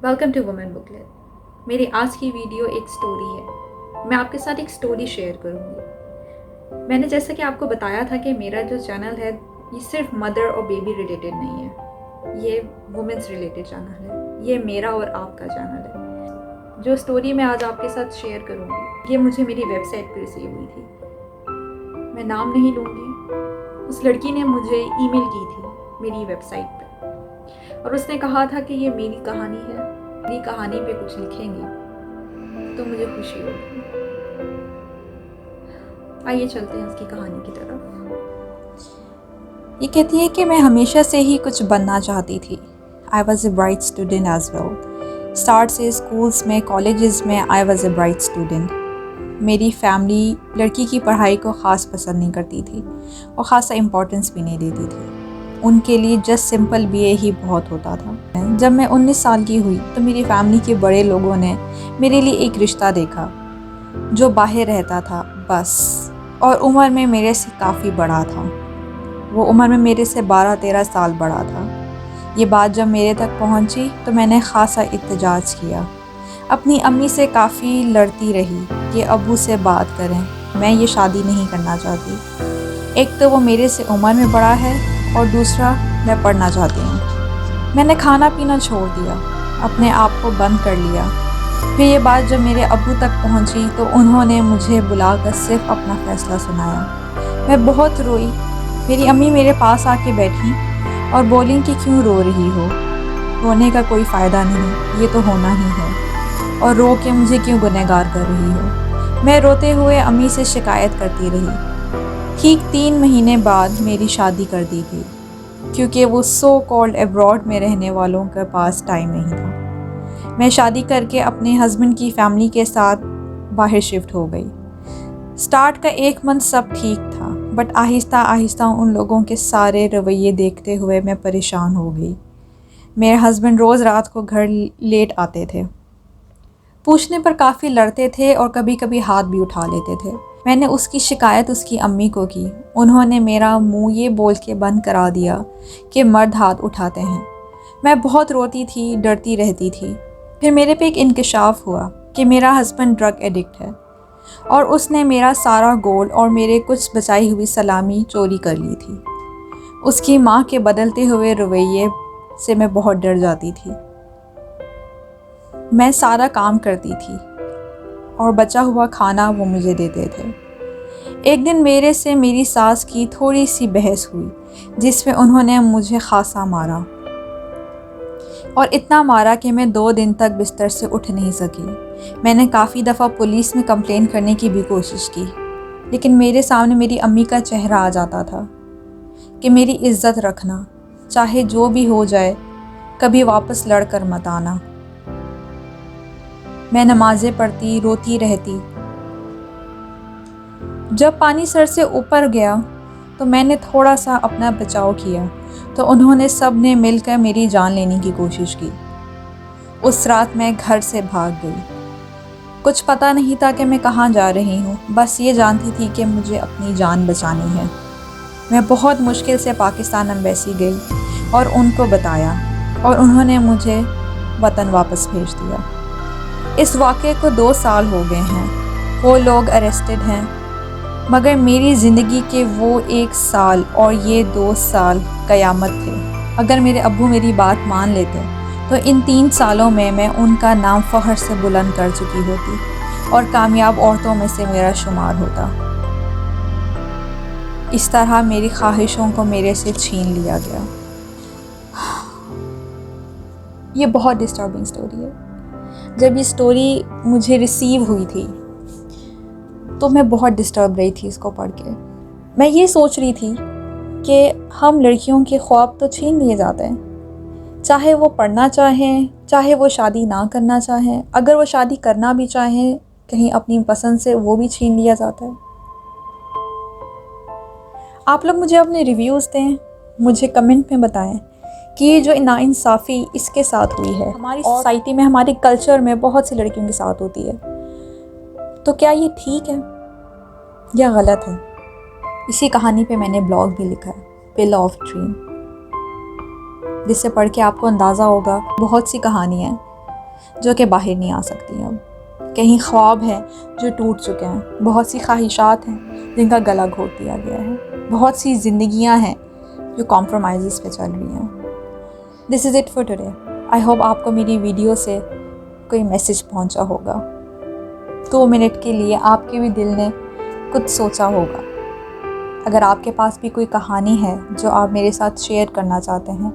Welcome to women booklet. मेरी आज की वीडियो एक स्टोरी है। मैं आपके साथ एक स्टोरी शेयर करूँगी। मैंने जैसा कि आपको बताया था कि मेरा जो चैनल है ये सिर्फ मदर और बेबी रिलेटेड नहीं है, ये वुमेन्स रिलेटेड चैनल है। ये मेरा और आपका चैनल है। जो स्टोरी मैं आज आपके साथ शेयर करूँगी ये मुझे मेरी वेबसाइट पर रिसीव हुई थी। मैं नाम नहीं लूँगी। उस लड़की ने मुझे ईमेल की थी मेरी वेबसाइट पर और उसने कहा था कि ये मेरी कहानी है, मेरी कहानी पे कुछ लिखेंगी तो मुझे खुशी होगी। आइए चलते हैं उसकी कहानी की तरफ। ये कहती है कि मैं हमेशा से ही कुछ बनना चाहती थी। I was a bright student as well. Start से स्कूल्स में, कॉलेजेस में I was a bright student. मेरी फैमिली लड़की की पढ़ाई को ख़ास पसंद नहीं करती थी और ख़ासा इम्पोर्टेंस भी नहीं देती थी। उनके लिए जस्ट सिंपल बीए ही बहुत होता था। जब मैं 19 साल की हुई तो मेरी फैमिली के बड़े लोगों ने मेरे लिए एक रिश्ता देखा जो बाहर रहता था बस, और उम्र में मेरे से काफ़ी बड़ा था। वो उम्र में मेरे से 12-13 साल बड़ा था। ये बात जब मेरे तक पहुंची तो मैंने ख़ासा इत्तेजाज किया। अपनी अम्मी से काफ़ी लड़ती रही कि अब्बू से बात करें, मैं ये शादी नहीं करना चाहती। एक तो वो मेरे से उम्र में बड़ा है और दूसरा मैं पढ़ना चाहती हूँ। मैंने खाना पीना छोड़ दिया, अपने आप को बंद कर लिया। फिर ये बात जब मेरे अब्बू तक पहुँची तो उन्होंने मुझे बुलाकर सिर्फ अपना फ़ैसला सुनाया। मैं बहुत रोई। मेरी अम्मी मेरे पास आके बैठी और बोली कि क्यों रो रही हो, रोने का कोई फ़ायदा नहीं, ये तो होना ही है, और रो के मुझे क्यों गुनहगार कर रही हो। मैं रोते हुए अम्मी से शिकायत करती रही। ठीक 3 महीने बाद मेरी शादी कर दी गई क्योंकि वो सो कॉल्ड अब्रॉड में रहने वालों के पास टाइम नहीं था। मैं शादी करके अपने हस्बैंड की फैमिली के साथ बाहर शिफ्ट हो गई। स्टार्ट का 1 मंथ सब ठीक था, बट आहिस्ता आहिस्ता उन लोगों के सारे रवैये देखते हुए मैं परेशान हो गई। मेरे हस्बैंड रोज़ रात को घर लेट आते थे, पूछने पर काफ़ी लड़ते थे और कभी कभी हाथ भी उठा लेते थे। मैंने उसकी शिकायत उसकी अम्मी को की। उन्होंने मेरा मुंह ये बोल के बंद करा दिया कि मर्द हाथ उठाते हैं। मैं बहुत रोती थी, डरती रहती थी। फिर मेरे पे एक इंकशाफ हुआ कि मेरा हस्बैंड ड्रग एडिक्ट है और उसने मेरा सारा गोल्ड और मेरे कुछ बचाई हुई सलामी चोरी कर ली थी। उसकी माँ के बदलते हुए रवैये से मैं बहुत डर जाती थी। मैं सारा काम करती थी और बचा हुआ खाना वो मुझे देते थे। एक दिन मेरे से मेरी सास की थोड़ी सी बहस हुई जिसमें उन्होंने मुझे खासा मारा, और इतना मारा कि मैं 2 दिन तक बिस्तर से उठ नहीं सकी। मैंने काफ़ी दफ़ा पुलिस में कंप्लेन करने की भी कोशिश की, लेकिन मेरे सामने मेरी अम्मी का चेहरा आ जाता था कि मेरी इज़्ज़त रखना, चाहे जो भी हो जाए, कभी वापस लड़ कर मत आना। मैं नमाज़ें पढ़ती, रोती रहती। जब पानी सर से ऊपर गया तो मैंने थोड़ा सा अपना बचाव किया तो उन्होंने सब ने मिलकर मेरी जान लेने की कोशिश की। उस रात मैं घर से भाग गई। कुछ पता नहीं था कि मैं कहाँ जा रही हूँ, बस ये जानती थी कि मुझे अपनी जान बचानी है। मैं बहुत मुश्किल से पाकिस्तान एम्बेसी गई और उनको बताया, और उन्होंने मुझे वतन वापस भेज दिया। इस वाक़े को 2 साल हो गए हैं। वो लोग अरेस्टेड हैं, मगर मेरी ज़िंदगी के वो 1 साल और ये 2 साल क़यामत थे। अगर मेरे अब्बू मेरी बात मान लेते तो इन 3 सालों में मैं उनका नाम फ़ख्र से बुलंद कर चुकी होती और कामयाब औरतों में से मेरा शुमार होता। इस तरह मेरी ख्वाहिशों को मेरे से छीन लिया गया। ये बहुत डिस्टर्बिंग स्टोरी है। जब ये स्टोरी मुझे रिसीव हुई थी तो मैं बहुत डिस्टर्ब रही थी इसको पढ़ के। मैं ये सोच रही थी कि हम लड़कियों के ख्वाब तो छीन लिए जाते हैं, चाहे वो पढ़ना चाहें, चाहे वो शादी ना करना चाहें। अगर वो शादी करना भी चाहें कहीं अपनी पसंद से, वो भी छीन लिया जाता है। आप लोग मुझे अपने रिव्यूज़ दें, मुझे कमेंट में बताएं कि ये जो नाइंसाफ़ी इसके साथ हुई है, हमारी सोसाइटी में, हमारे कल्चर में बहुत सी लड़कियों के साथ होती है, तो क्या ये ठीक है या गलत है? इसी कहानी पे मैंने ब्लॉग भी लिखा है, पिल ऑफ ड्रीम, जिससे पढ़ के आपको अंदाज़ा होगा। बहुत सी कहानियाँ हैं جو کہ باہر نہیں آ سکتی اب. کہیں خواب ہیں جو ٹوٹ چکے ہیں. بہت سی خواہشات ہیں جن کا گلا گھونٹ دیا گیا ہے. بہت سی زندگیاں ہیں جو کمپرومائزز پہ چل رہی ہیں. This is it for today. I hope آپ کو میری ویڈیو سے کوئی میسج پہنچا ہوگا. 2 منٹ کے لیے آپ کے بھی دل نے کچھ سوچا ہوگا. اگر آپ کے پاس بھی کوئی کہانی ہے جو آپ میرے ساتھ شیئر کرنا چاہتے ہیں,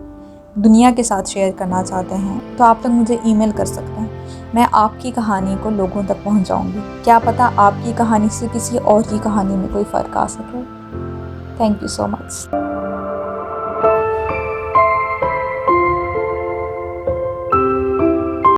دنیا کے ساتھ شیئر کرنا چاہتے ہیں, تو آپ لوگ مجھے ای میل کر سکتے ہیں. میں آپ کی کہانی کو لوگوں تک پہنچاؤں گی. کیا پتہ آپ کی کہانی سے کسی اور کی کہانی میں کوئی فرق آ سکے. Thank you so much.